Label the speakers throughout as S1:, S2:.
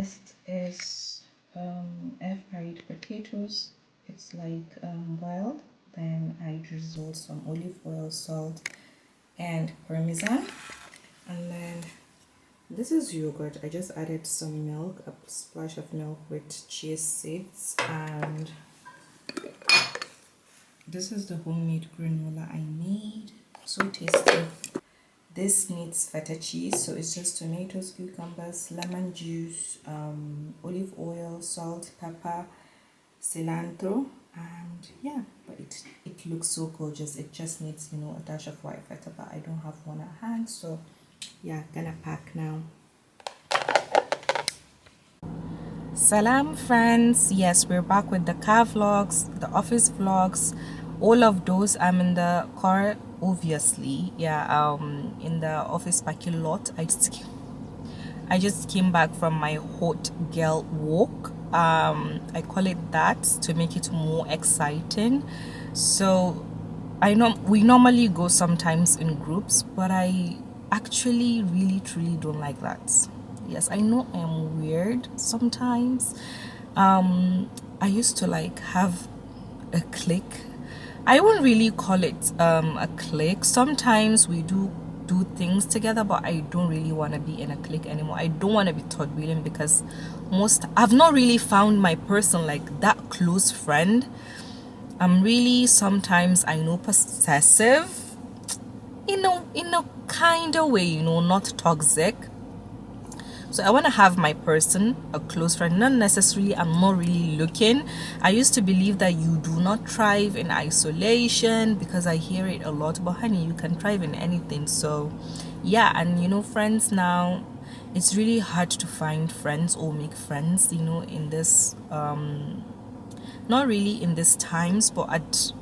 S1: Next is air fried potatoes. It's like boiled. Then I drizzle some olive oil, salt, and parmesan. And then this is yogurt. I just added some milk, a splash of milk with chia seeds, and this is the homemade granola I made. So tasty. This needs feta cheese, so it's just tomatoes, cucumbers, lemon juice, olive oil, salt, pepper, cilantro, and yeah, but it looks so gorgeous. It just needs, you know, a dash of white feta, but I don't have one at hand, so yeah, gonna pack now. Salam friends, yes, we're back with the car vlogs, the office vlogs, all of those. I'm in the car, obviously, yeah, in the office parking lot. I just came back from my hot girl walk. I call it that to make it more exciting. So I know we normally go sometimes in groups, but I actually really truly don't like that. Yes, I know I am weird sometimes. I used to like have a clique. I wouldn't really call it a clique. Sometimes we do things together, but I don't really want to be in a clique anymore. I don't want to be third wheeling because I've not really found my person, like that close friend. I'm really sometimes, I know, possessive, in a kind of way, you know, not toxic. So I want to have my person, a close friend. Not necessarily, I'm not really looking. I used to believe that you do not thrive in isolation, because I hear it a lot, but honey, you can thrive in anything. So yeah, and you know, friends now, it's really hard to find friends or make friends, you know, in this not really in these times, but at,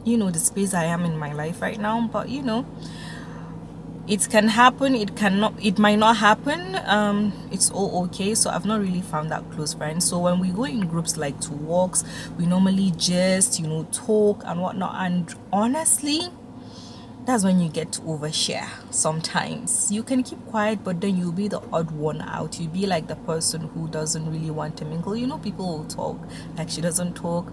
S1: you know, the space I am in my life right now. But you know, it can happen, it might not happen. It's all okay. So I've not really found that close friend. So when we go in groups, like to walks, we normally just, you know, talk and whatnot, and honestly, that's when you get to overshare. Sometimes you can keep quiet, but then you'll be the odd one out. You'll be like the person who doesn't really want to mingle. You know, people will talk like she doesn't talk.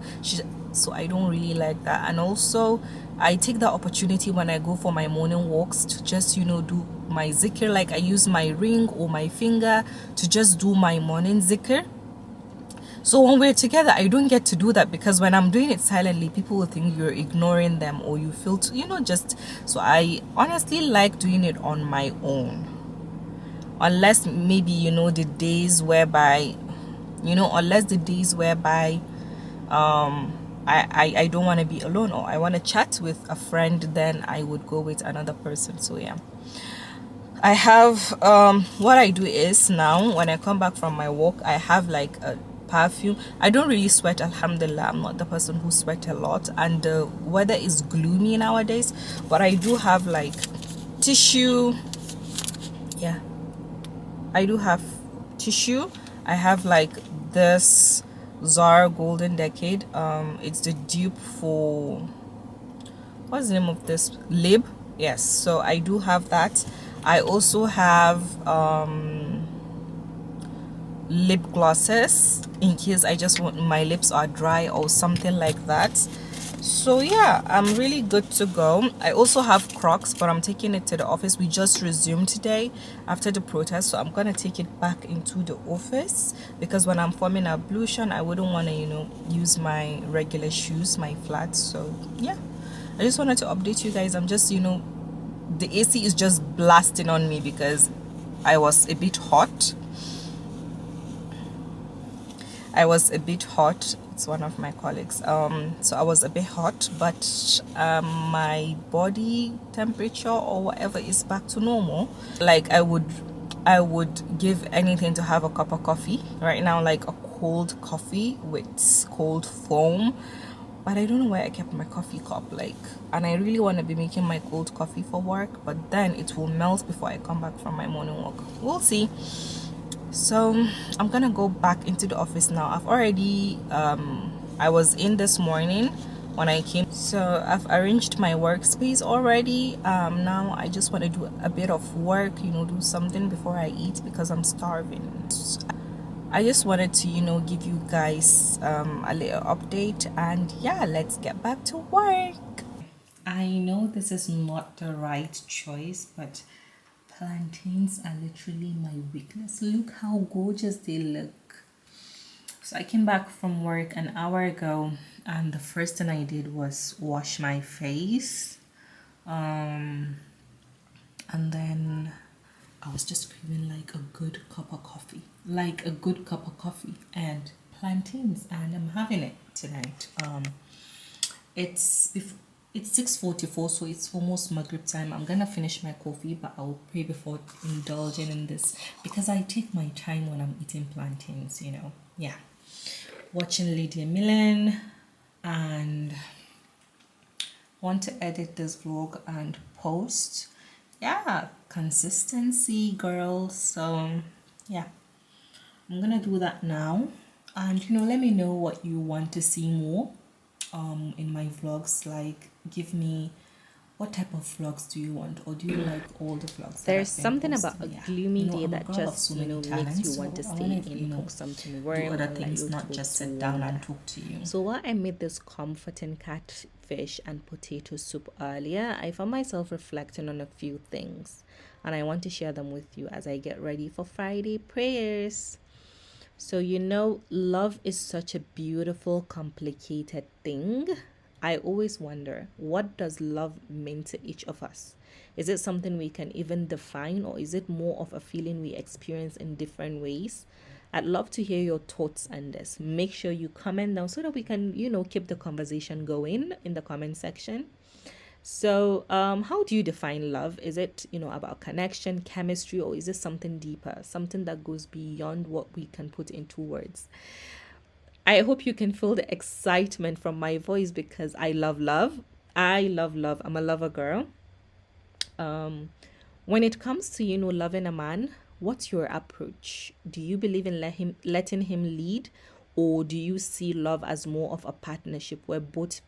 S1: So I don't really like that. And also, I take the opportunity when I go for my morning walks to just, you know, do my zikr. Like I use my ring or my finger to just do my morning zikr. So when we're together, I don't get to do that, because when I'm doing it silently, people will think you're ignoring them, or you feel to, you know, just. So I honestly like doing it on my own, unless maybe, you know, the days whereby, I don't want to be alone, or I want to chat with a friend, then I would go with another person. So yeah, I have what I do is, now when I come back from my walk, I have like a perfume. I don't really sweat, alhamdulillah. I'm not the person who sweat a lot, and the weather is gloomy nowadays, but I do have like tissue. Yeah, I do have tissue. I have like this Zara Golden Decade. It's the dupe for, what's the name of this, lib. Yes, so I do have that. I also have lip glosses in case I just want, my lips are dry or something like that. So yeah, I'm really good to go. I also have Crocs, but I'm taking it to the office. We just resumed today after the protest, so I'm gonna take it back into the office, because when I'm forming ablution, I wouldn't want to, you know, use my regular shoes, my flats. So yeah, I just wanted to update you guys. I'm just, you know, the AC is just blasting on me because I was a bit hot. It's one of my colleagues. So I was a bit hot, but my body temperature or whatever is back to normal. Like I would give anything to have a cup of coffee right now, like a cold coffee with cold foam. But I don't know where I kept my coffee cup, like, and I really want to be making my cold coffee for work, but then it will melt before I come back from my morning walk. We'll see. So I'm gonna go back into the office now. I've already I was in this morning when I came, so I've arranged my workspace already. Now I just want to do a bit of work, you know, do something before I eat, because I'm starving. I just wanted to, give you guys a little update, and yeah, let's get back to work. I know this is not the right choice, but plantains are literally my weakness. Look how gorgeous they look. So I came back from work an hour ago, and the first thing I did was wash my face. Um, and then I was just craving like a good cup of coffee, and plantains, and I'm having it tonight. It's 6:44, so it's almost Maghrib time. I'm gonna finish my coffee, but I'll pray before indulging in this because I take my time when I'm eating plantains. Yeah, watching Lydia Millen, and want to edit this vlog and post. Yeah, consistency, girl. So yeah, I'm gonna do that now, and let me know what you want to see more in my vlogs. Like, give me, what type of vlogs do you want, or do you like all the vlogs that
S2: There's
S1: I've been
S2: something
S1: posting?
S2: about a
S1: Yeah,
S2: gloomy day
S1: I'm a
S2: that
S1: girl of
S2: just,
S1: so many
S2: makes you
S1: talents,
S2: want to
S1: so I
S2: stay
S1: want to,
S2: in, cook something
S1: do
S2: warm,
S1: other
S2: and let
S1: things,
S2: your
S1: not just
S2: toast
S1: sit down
S2: wander.
S1: and talk to you.
S2: So while I made this comforting catfish and potato soup earlier, I found myself reflecting on a few things, and I want to share them with you as I get ready for Friday prayers. So, love is such a beautiful, complicated thing. I always wonder, what does love mean to each of us? Is it something we can even define, or is it more of a feeling we experience in different ways? I'd love to hear your thoughts on this. Make sure you comment down so that we can, keep the conversation going in the comment section. So, how do you define love? Is it, about connection, chemistry, or is it something deeper, something that goes beyond what we can put into words? I hope you can feel the excitement from my voice because I love love. I love love. I'm a lover girl. Um, when it comes to, loving a man, what's your approach? Do you believe in letting him lead, or do you see love as more of a partnership where both,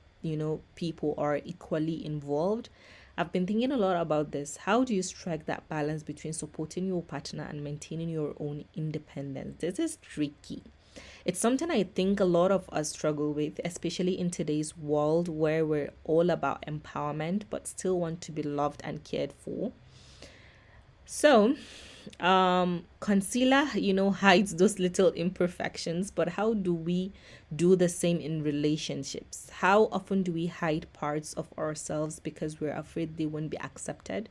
S2: people are equally involved? I've been thinking a lot about this. How do you strike that balance between supporting your partner and maintaining your own independence? This is tricky. It's something I think a lot of us struggle with, especially in today's world where we're all about empowerment but still want to be loved and cared for. So, concealer, hides those little imperfections, but how do we do the same in relationships? How often do we hide parts of ourselves because we're afraid they won't be accepted?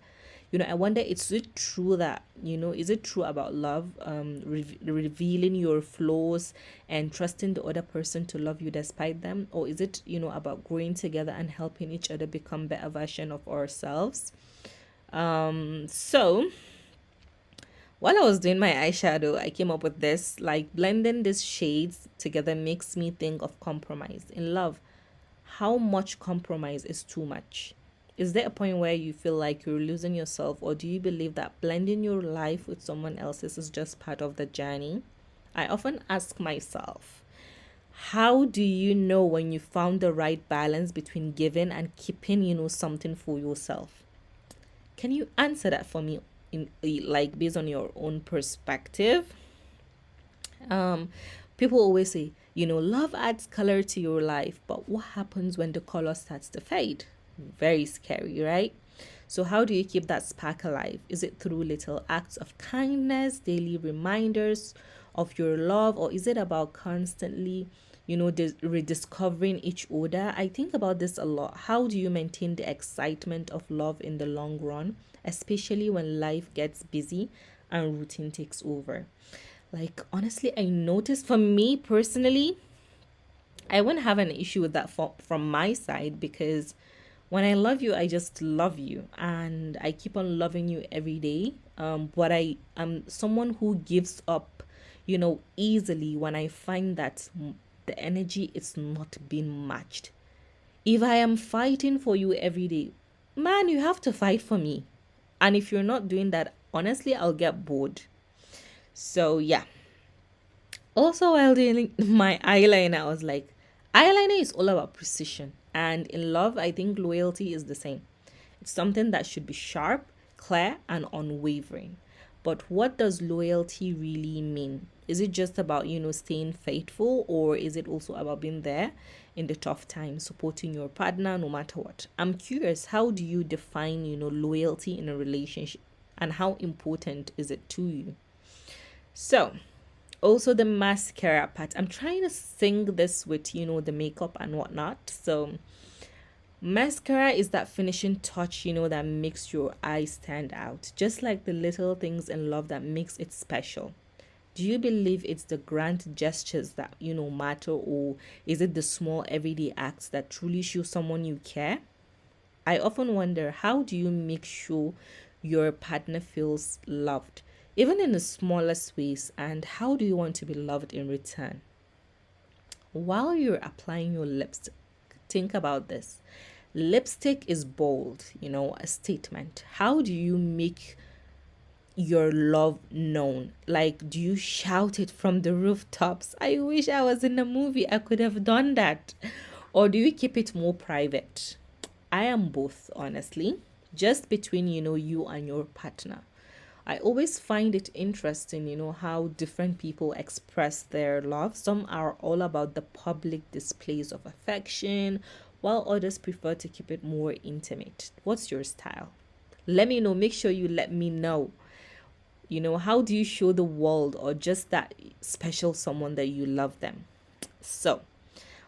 S2: I wonder, is it true that, is it true about love, revealing your flaws and trusting the other person to love you despite them? Or is it, about growing together and helping each other become better version of ourselves? So while I was doing my eyeshadow, I came up with this, like blending these shades together makes me think of compromise in love. How much compromise is too much? Is there a point where you feel like you're losing yourself, or do you believe that blending your life with someone else's is just part of the journey? I often ask myself, how do you know when you found the right balance between giving and keeping, something for yourself? Can you answer that for me in like based on your own perspective? Um, People always say, love adds color to your life, but what happens when the color starts to fade? Very scary, right? So, how do you keep that spark alive? Is it through little acts of kindness, daily reminders of your love, or is it about constantly, rediscovering each other? I think about this a lot. How do you maintain the excitement of love in the long run, especially when life gets busy and routine takes over? Like, honestly, I noticed for me personally, I wouldn't have an issue with that from my side because when I love you, I just love you and I keep on loving you every day. But I am someone who gives up, easily when I find that the energy is not being matched. If I am fighting for you every day, man, you have to fight for me. And if you're not doing that, honestly, I'll get bored. So, yeah. Also, while doing my eyeliner, I was like, eyeliner is all about precision. And in love, I think loyalty is the same. It's something that should be sharp, clear, and unwavering. But what does loyalty really mean? Is it just about, staying faithful, or is it also about being there in the tough times, supporting your partner no matter what? I'm curious, how do you define, loyalty in a relationship, and how important is it to you? So, also the mascara part. I'm trying to sing this with, the makeup and whatnot. So, mascara is that finishing touch, that makes your eyes stand out, just like the little things in love that makes it special. Do you believe it's the grand gestures that, matter, or is it the small everyday acts that truly show someone you care? I often wonder, how do you make sure your partner feels loved, even in the smallest ways, and how do you want to be loved in return? While you're applying your lipstick, think about this. Lipstick is bold, a statement. How do you make your love known? Like, do you shout it from the rooftops? I wish I was in a movie. I could have done that. Or do you keep it more private? I am both, honestly, just between, you and your partner. I always find it interesting, how different people express their love. Some are all about the public displays of affection, while others prefer to keep it more intimate. What's your style? Let me know. Make sure you let me know. How do you show the world, or just that special someone that you love them? So,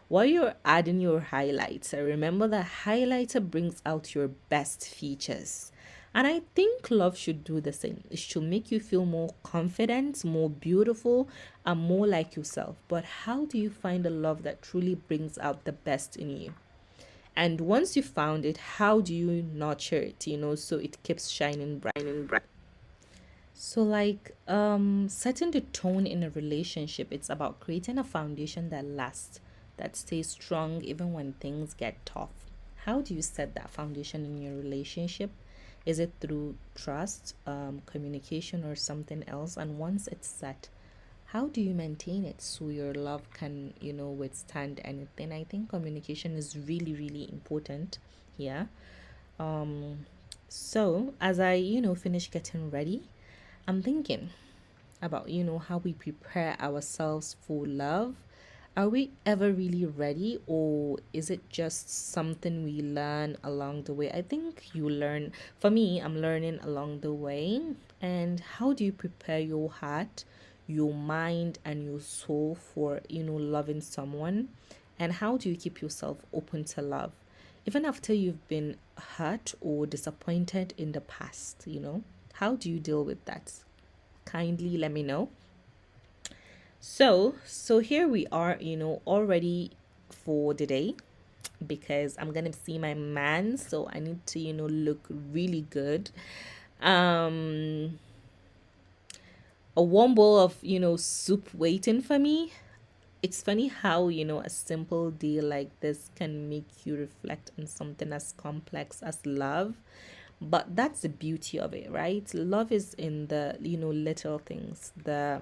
S2: while you're adding your highlighter, remember that highlighter brings out your best features. And I think love should do the same. It should make you feel more confident, more beautiful, and more like yourself. But how do you find a love that truly brings out the best in you? And once you found it, how do you nurture it, so it keeps shining bright and bright? So, like, setting the tone in a relationship, it's about creating a foundation that lasts, that stays strong even when things get tough. How do you set that foundation in your relationship? Is it through trust, communication, or something else? And once it's set, how do you maintain it so your love can, withstand anything? I think communication is really, really important here. Um, so as I, finish getting ready, I'm thinking about, how we prepare ourselves for love. Are we ever really ready, or is it just something we learn along the way? I think you learn. For me, I'm learning along the way. And how do you prepare your heart, your mind, and your soul for, loving someone? And how do you keep yourself open to love? Even after you've been hurt or disappointed in the past, how do you deal with that? Kindly let me know. So here we are, all ready for the day, because I'm gonna see my man, so I need to, look really good. Um, a warm bowl of, soup waiting for me. It's funny how, a simple day like this can make you reflect on something as complex as love. But that's the beauty of it, right? Love is in the, little things, the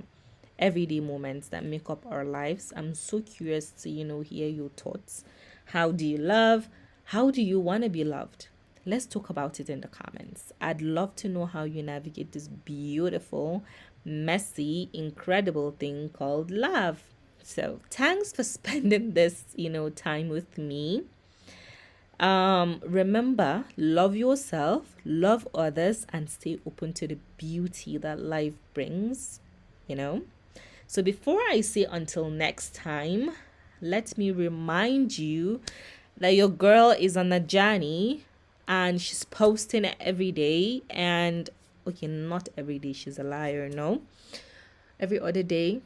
S2: everyday moments that make up our lives. I'm so curious to, hear your thoughts. How do you love? How do you want to be loved? Let's talk about it in the comments. I'd love to know how you navigate this beautiful, messy, incredible thing called love. So, thanks for spending this, time with me. Remember, love yourself, love others, and stay open to the beauty that life brings, you know. So before I say until next time, let me remind you that your girl is on a journey, and she's posting it every day. And okay, not every day, she's a liar, no. Every other day,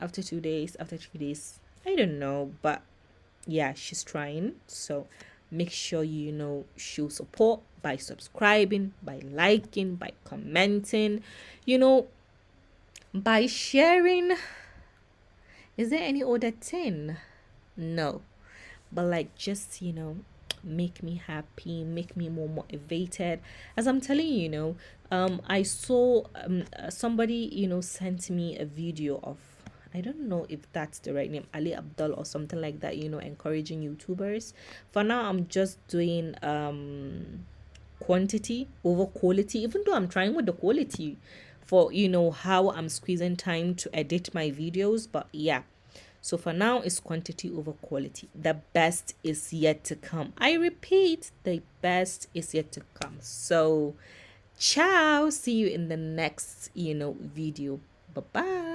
S2: after 2 days, after 3 days, I don't know, but yeah, she's trying. So make sure show support by subscribing, by liking, by commenting, you know, by sharing. Is there any other thing? No. But like, just make me happy, make me more motivated. As I'm telling you, I saw somebody sent me a video of, I don't know if that's the right name, Ali Abdul or something like that, encouraging YouTubers. For now, I'm just doing quantity over quality, even though I'm trying with the quality. for how I'm squeezing time to edit my videos. But yeah, so for now it's quantity over quality. The best is yet to come. I repeat, the best is yet to come. So ciao, see you in the next video. Bye bye.